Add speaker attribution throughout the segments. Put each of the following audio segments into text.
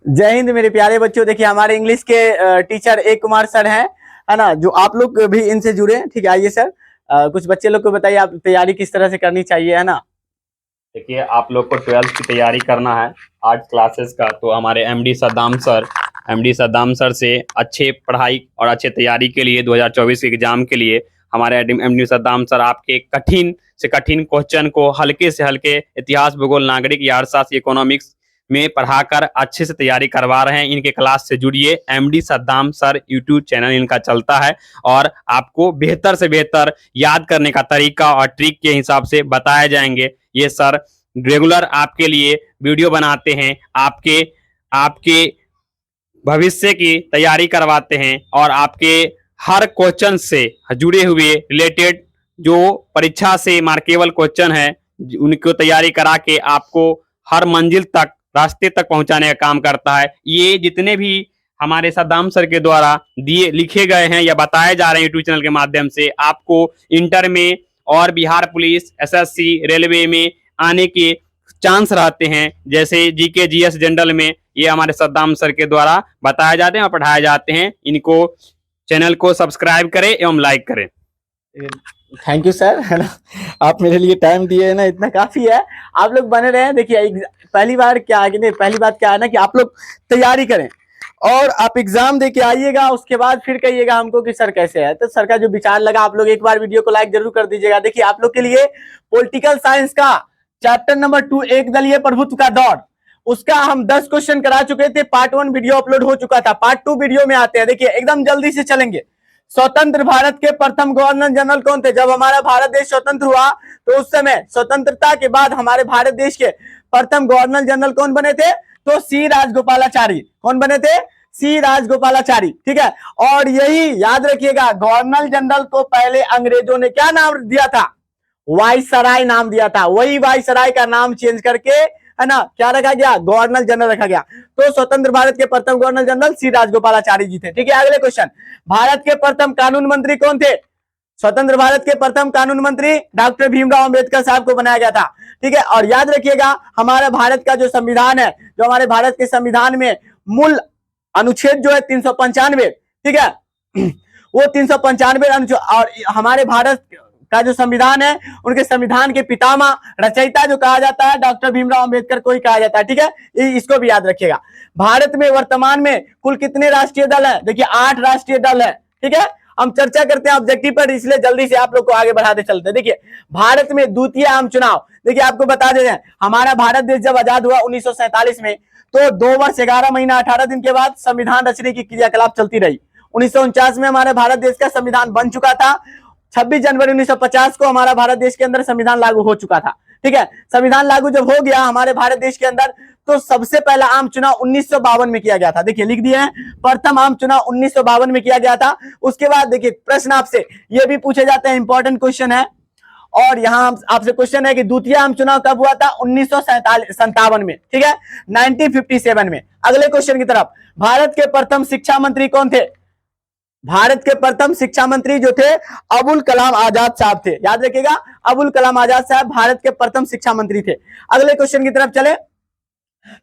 Speaker 1: जय हिंद मेरे प्यारे बच्चों। देखिए हमारे इंग्लिश के टीचर ए कुमार सर हैं, है ना, जो आप लोग भी इनसे जुड़े। ठीक है, आइए सर, कुछ बच्चे लोग को बताइए आप तैयारी किस तरह से करनी चाहिए, है ना।
Speaker 2: देखिए आप लोग को 12th की तैयारी करना है आर्ट क्लासेस का, तो हमारे एमडी सद्दाम सर से अच्छे पढ़ाई और अच्छे तैयारी के लिए 2024 के एग्जाम के लिए हमारे एमडी सद्दाम सर आपके कठिन से कठिन क्वेश्चन को हल्के से हल्के इतिहास, भूगोल, नागरिक या अर्थशास्त्र, इकोनॉमिक्स में पढ़ाकर अच्छे से तैयारी करवा रहे हैं। इनके क्लास से जुड़िए। MD Saddam sir YouTube channel इनका चलता है और आपको बेहतर से बेहतर याद करने का तरीका और ट्रिक के हिसाब से बताए जाएंगे। ये सर रेगुलर आपके लिए वीडियो बनाते हैं, आपके भविष्य की तैयारी करवाते हैं और आपके हर क्वेश्चन से जुड़े हुए रिलेटेड जो परीक्षा से मार्केबल क्वेश्चन है उनको तैयारी करा के आपको हर मंजिल तक, रास्ते तक पहुंचाने का काम करता है। ये जितने भी हमारे सद्दाम सर के द्वारा दिए लिखे गए हैं या बताए जा रहे हैं यूट्यूब चैनल के माध्यम से, आपको इंटर में और बिहार पुलिस, एसएससी, रेलवे में आने के चांस रहते हैं। जैसे जीके, जीएस, जनरल में ये हमारे सद्दाम सर के द्वारा बताए जाते हैं और पढ़ाए जाते हैं। इनको चैनल को सब्सक्राइब करें एवं लाइक करें।
Speaker 1: थैंक यू सर, है ना, आप मेरे लिए टाइम दिए है ना, इतना काफी है। आप लोग बने रहे। देखिए पहली बात क्या है ना कि आप लोग तैयारी करें और आप एग्जाम दे के आइएगा, उसके बाद फिर कहिएगा हमको कि सर कैसे है। तो सर का जो विचार लगा, आप लोग एक बार वीडियो को लाइक जरूर कर दीजिएगा। देखिए आप लोग के लिए पॉलिटिकल साइंस का चैप्टर नंबर 2 एक दलीय प्रभुत्व का दौर, उसका हम 10 क्वेश्चन करा चुके थे। पार्ट 1 वीडियो अपलोड हो चुका था। पार्ट 2 वीडियो में आते हैं। देखिए एकदम जल्दी से चलेंगे। स्वतंत्र भारत के प्रथम गवर्नर जनरल कौन थे? जब हमारा भारत देश स्वतंत्र हुआ तो उस समय स्वतंत्रता के बाद हमारे भारत देश के प्रथम गवर्नर जनरल कौन बने थे? तो सी राजगोपालाचारी। कौन बने थे? सी राजगोपालाचारी। ठीक है, और यही याद रखिएगा, गवर्नर जनरल को पहले अंग्रेजों ने क्या नाम दिया था? वाइसराय नाम दिया था। वही वाइसराय का नाम चेंज करके, है ना, क्या रखा गया? गवर्नर जनरल रखा गया। तो स्वतंत्र भारत के प्रथम गवर्नर जनरल सी राजगोपालाचारी जी थे। ठीक है, अगले क्वेश्चन, भारत के प्रथम कानून मंत्री कौन थे? स्वतंत्र भारत के प्रथम कानून मंत्री डॉक्टर भीमराव अंबेडकर साहब को बनाया गया था। ठीक है, और याद रखिएगा हमारा भारत का जो संविधान है, जो हमारे भारत के संविधान में मूल अनुच्छेद जो है 395, ठीक है, वो 395 अनुच्छेद, और हमारे भारत का जो संविधान है, उनके संविधान के पितामह, रचयिता जो कहा जाता है, डॉक्टर भीमराव अंबेडकर को ही कहा जाता है। ठीक है, इसको भी याद रखिएगा। भारत में वर्तमान में कुल कितने राष्ट्रीय दल है? देखिए 8 राष्ट्रीय दल है। ठीक है, हम चर्चा करते हैं ऑब्जेक्टिव पर, इसलिए जल्दी से आप लोग को आगे बढ़ाते चलते हैं। देखिए भारत में द्वितीय आम चुनाव, देखिए आपको बता देते हैं, हमारा भारत देश जब आजाद हुआ 1947 में, तो 2 वर्ष 11 महीना 18 दिन के बाद संविधान रचने की क्रियाकलाप चलती रही। 1949 में हमारे भारत देश का संविधान बन चुका था। 26 जनवरी 1950 को हमारा भारत देश के अंदर संविधान लागू हो चुका था। ठीक है, संविधान लागू जब हो गया हमारे भारत देश के अंदर, तो सबसे पहला आम चुनाव 1952 में किया गया था। देखिए लिख दिए हैं, प्रथम आम चुनाव 1952 में किया गया था। उसके बाद देखिए प्रश्न आपसे ये भी पूछे जाते हैं, इंपॉर्टेंट क्वेश्चन है, और यहां आपसे क्वेश्चन है कि द्वितीय आम चुनाव कब हुआ था? 1957 में। ठीक है, 1957 में। अगले क्वेश्चन की तरफ, भारत के प्रथम शिक्षा मंत्री कौन थे? भारत के प्रथम शिक्षा मंत्री जो थे अबुल कलाम आजाद साहब थे। याद रखिएगा, अबुल कलाम आजाद साहब भारत के प्रथम शिक्षा मंत्री थे। अगले क्वेश्चन की तरफ चले।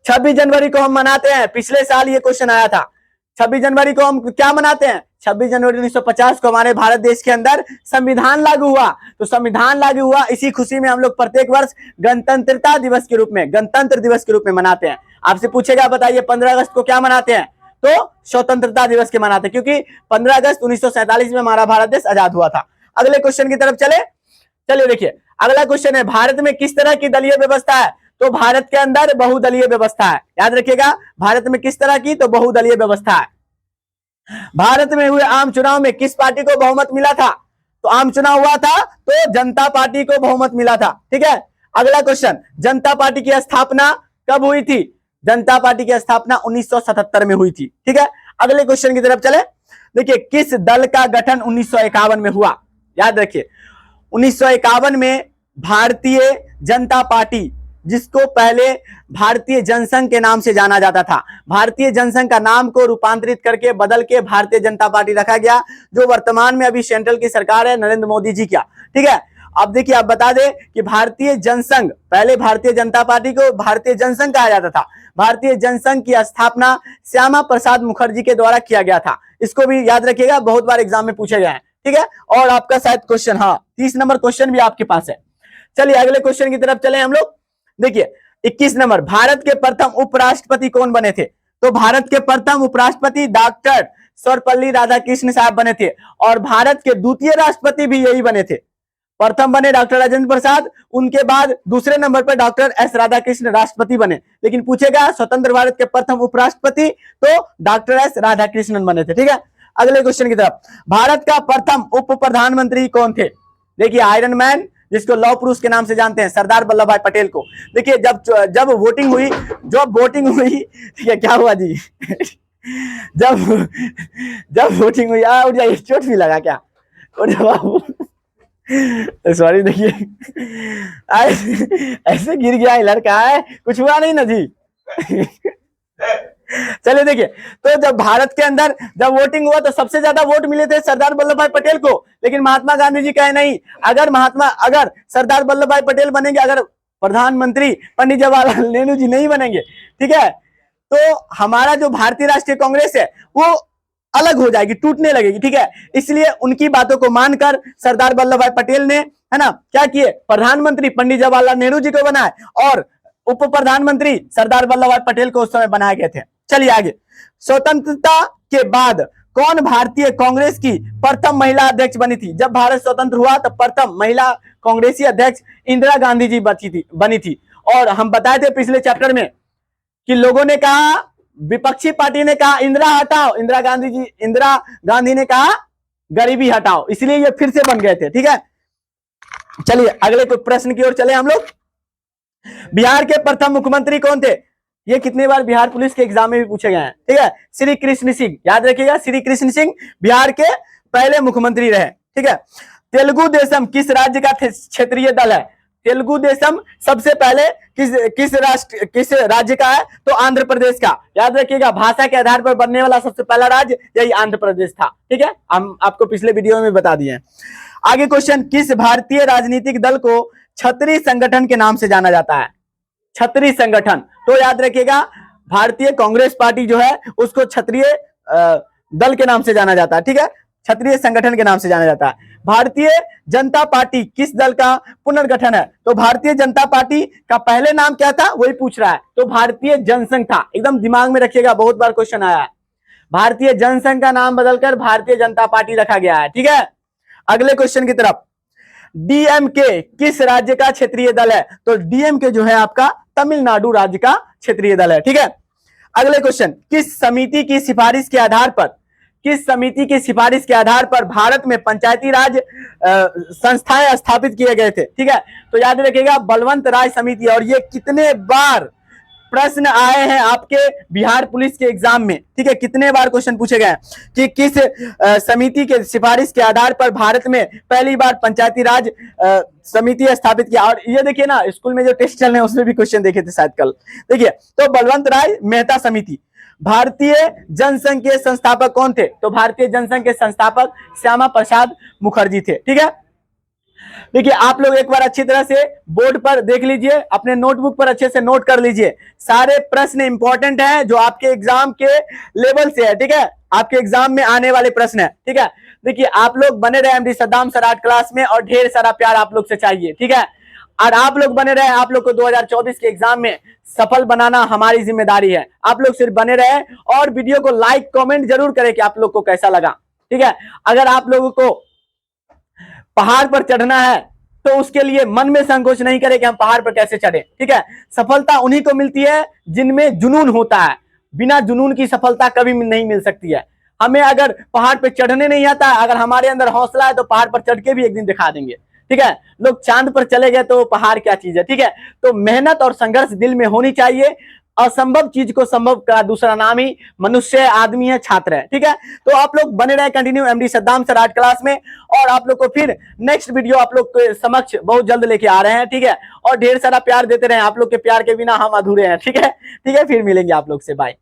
Speaker 1: 26 जनवरी को हम मनाते हैं, पिछले साल ये क्वेश्चन आया था। 26 जनवरी को हम क्या मनाते हैं? 26 जनवरी 1950 को हमारे भारत देश के अंदर संविधान लागू हुआ। तो संविधान लागू हुआ, इसी खुशी में हम लोग प्रत्येक वर्ष गणतंत्रता दिवस के रूप में, गणतंत्र दिवस के रूप में मनाते हैं। आपसे पूछेगा बताइए 15 अगस्त को क्या मनाते हैं? तो स्वतंत्रता दिवस के मनाते, क्योंकि 15 अगस्त 1947 में हमारा भारत देश आजाद हुआ था। अगले क्वेश्चन की तरफ चलिए देखिए अगला क्वेश्चन है, भारत में किस तरह की दलीय व्यवस्था है? तो भारत के अंदर बहुदलीय व्यवस्था है। याद रखिएगा, भारत में किस तरह की? तो बहुदलीय व्यवस्था है। भारत में हुए आम चुनाव में किस पार्टी को बहुमत मिला था? तो आम चुनाव हुआ था तो जनता पार्टी को बहुमत मिला था। ठीक है, अगला क्वेश्चन, जनता पार्टी की स्थापना कब हुई थी? जनता पार्टी की स्थापना 1977 में हुई थी। ठीक है, अगले क्वेश्चन की तरफ चले। देखिए किस दल का गठन 1951 में हुआ? याद रखिए 1951 में भारतीय जनता पार्टी, जिसको पहले भारतीय जनसंघ के नाम से जाना जाता था, भारतीय जनसंघ का नाम को रूपांतरित करके बदल के भारतीय जनता पार्टी रखा गया, जो वर्तमान में अभी सेंट्रल की सरकार है नरेंद्र मोदी जी का। ठीक है, अब देखिए, आप बता दें कि भारतीय जनसंघ, पहले भारतीय जनता पार्टी को भारतीय जनसंघ कहा जाता था। भारतीय जनसंघ की स्थापना श्यामा प्रसाद मुखर्जी के द्वारा किया गया था। इसको भी याद रखिएगा, बहुत बार एग्जाम में पूछे गए हैं, ठीक है। और आपका शायद क्वेश्चन, हाँ 30 नंबर क्वेश्चन भी आपके पास है। चलिए अगले क्वेश्चन की तरफ चले हम लोग। देखिए 21 नंबर, भारत के प्रथम उपराष्ट्रपति कौन बने थे? तो भारत के प्रथम उपराष्ट्रपति डॉक्टर सर्वपल्ली राधाकृष्ण साहब बने थे, और भारत के द्वितीय राष्ट्रपति भी यही बने थे। प्रथम बने डॉक्टर राजेंद्र प्रसाद, उनके बाद दूसरे नंबर पर डॉक्टर एस राधाकृष्ण राष्ट्रपति बने। लेकिन पूछेगा स्वतंत्र भारत के प्रथम उपराष्ट्रपति, तो डॉक्टर एस राधाकृष्णन बने थे, ठीक है। अगले क्वेश्चन की तरफ, भारत का प्रथम उप प्रधानमंत्री कौन थे? देखिए आयरन मैन, जिसको लौह पुरुष के नाम से जानते हैं, सरदार वल्लभ भाई पटेल को। देखिए जब वोटिंग हुई, ठीक है, क्या हुआ जी? जब वोटिंग हुई, उठ जाइए, चोट भी लगा क्या? सॉरी, देखिए ऐसे गिर गया लड़का है, कुछ हुआ नहीं ना जी। चलिए देखिए, तो जब भारत के अंदर जब वोटिंग हुआ तो सबसे ज्यादा वोट मिले थे सरदार वल्लभ भाई पटेल को। लेकिन महात्मा गांधी जी कहे नहीं, अगर सरदार वल्लभ भाई पटेल बनेंगे, अगर प्रधानमंत्री पंडित जवाहरलाल नेहरू जी नहीं बनेंगे, ठीक है, तो हमारा जो भारतीय राष्ट्रीय कांग्रेस है वो अलग हो जाएगी, टूटने लगेगी, ठीक है। इसलिए उनकी बातों को मानकर सरदार वल्लभ भाई पटेल ने, है ना, क्या किए, प्रधानमंत्री पंडित जवाहरलाल नेहरू जी को बनाए और उप प्रधानमंत्री सरदार वल्लभ भाई पटेल को उस समय बनाए गए थे। चलिए आगे, स्वतंत्रता के बाद कौन भारतीय कांग्रेस की प्रथम महिला अध्यक्ष बनी थी? जब भारत स्वतंत्र हुआ तब प्रथम महिला कांग्रेसी अध्यक्ष इंदिरा गांधी जी बनी थी। और हम बताए थे पिछले चैप्टर में कि लोगों ने कहा, विपक्षी पार्टी ने कहा इंदिरा हटाओ, इंदिरा गांधी ने कहा गरीबी हटाओ, इसलिए ये फिर से बन गए थे, ठीक है। चलिए अगले प्रश्न की ओर चले हम लोग। बिहार के प्रथम मुख्यमंत्री कौन थे? ये कितने बार बिहार पुलिस के एग्जाम में भी पूछे गए हैं, ठीक है। श्री कृष्ण सिंह, याद रखिएगा, श्री कृष्ण सिंह बिहार के पहले मुख्यमंत्री रहे, ठीक है। तेलुगु देशम किस राज्य का क्षेत्रीय दल है? तेलुगु देशम सबसे पहले किस राज्य का है? तो आंध्र प्रदेश का। याद रखिएगा, भाषा के आधार पर बनने वाला सबसे पहला राज्य यही आंध्र प्रदेश था, ठीक है। हम आपको पिछले वीडियो में बता दिए हैं। आगे क्वेश्चन, किस भारतीय राजनीतिक दल को क्षत्रिय संगठन के नाम से जाना जाता है? क्षत्रिय संगठन, तो याद रखिएगा भारतीय कांग्रेस पार्टी जो है उसको क्षत्रिय दल के नाम से जाना जाता है, ठीक है, क्षत्रिय संगठन के नाम से जाना जाता है। भारतीय जनता पार्टी किस दल का पुनर्गठन है? तो भारतीय जनता पार्टी का पहले नाम क्या था वही पूछ रहा है, तो भारतीय जनसंघ था। एकदम दिमाग में रखिएगा, बहुत बार क्वेश्चन आया है। भारतीय जनसंघ का नाम बदलकर भारतीय जनता पार्टी रखा गया है, ठीक है। अगले क्वेश्चन की तरफ, डीएमके किस राज्य का क्षेत्रीय दल है? तो डीएमके जो है आपका तमिलनाडु राज्य का क्षेत्रीय दल है, ठीक है। अगले क्वेश्चन, किस समिति की सिफारिश के आधार पर भारत में पंचायती राज संस्थाएं स्थापित किए गए थे? ठीक है, तो याद रखिएगा बलवंत राय समिति। और ये कितने बार प्रश्न आए हैं आपके बिहार पुलिस के एग्जाम में, ठीक है, कितने बार क्वेश्चन पूछे गए कि किस समिति के सिफारिश के आधार पर भारत में पहली बार पंचायती राज समिति स्थापित किया। और ये देखिए ना, स्कूल में जो टेस्ट चल रहे हैं उसमें भी क्वेश्चन देखे थे शायद कल। देखिए, तो बलवंत राय मेहता समिति। भारतीय जनसंघ के संस्थापक कौन थे? तो भारतीय जनसंघ के संस्थापक श्यामा प्रसाद मुखर्जी थे, ठीक है। देखिए, आप लोग एक बार अच्छी तरह से बोर्ड पर देख लीजिए, अपने नोटबुक पर अच्छे से नोट कर लीजिए। सारे प्रश्न इंपॉर्टेंट हैं जो आपके एग्जाम के लेवल से है, ठीक है, आपके एग्जाम में आने वाले प्रश्न है, ठीक है। देखिए, आप लोग बने रहे MD Saddam sir art class में और ढेर सारा प्यार आप लोग से चाहिए, ठीक है। और आप लोग बने रहे, आप लोग को 2024 के एग्जाम में सफल बनाना हमारी जिम्मेदारी है। आप लोग सिर्फ बने रहे और वीडियो को लाइक कमेंट जरूर करें कि आप लोग को कैसा लगा, ठीक है। अगर आप लोगों को पहाड़ पर चढ़ना है तो उसके लिए मन में संकोच नहीं करें कि हम पहाड़ पर कैसे चढ़े, ठीक है। सफलता उन्हीं को मिलती है जिनमें जुनून होता है, बिना जुनून की सफलता कभी नहीं मिल सकती है। हमें अगर पहाड़ पर चढ़ने नहीं आता, अगर हमारे अंदर हौसला है तो पहाड़ पर चढ़ के भी एक दिन दिखा देंगे, ठीक है। लोग चांद पर चले गए तो पहाड़ क्या चीज है, ठीक है। तो मेहनत और संघर्ष दिल में होनी चाहिए। असंभव चीज को संभव का दूसरा नाम ही मनुष्य, आदमी है, छात्र है, ठीक है। तो आप लोग बने रहे continue MD Saddam sir art class में, और आप लोग को फिर नेक्स्ट वीडियो आप लोग के समक्ष बहुत जल्द लेके आ रहे हैं, ठीक है। और ढेर सारा प्यार देते रहे, आप लोग के प्यार के बिना हम अधूरे हैं, ठीक है। फिर मिलेंगे आप लोग से, बाय।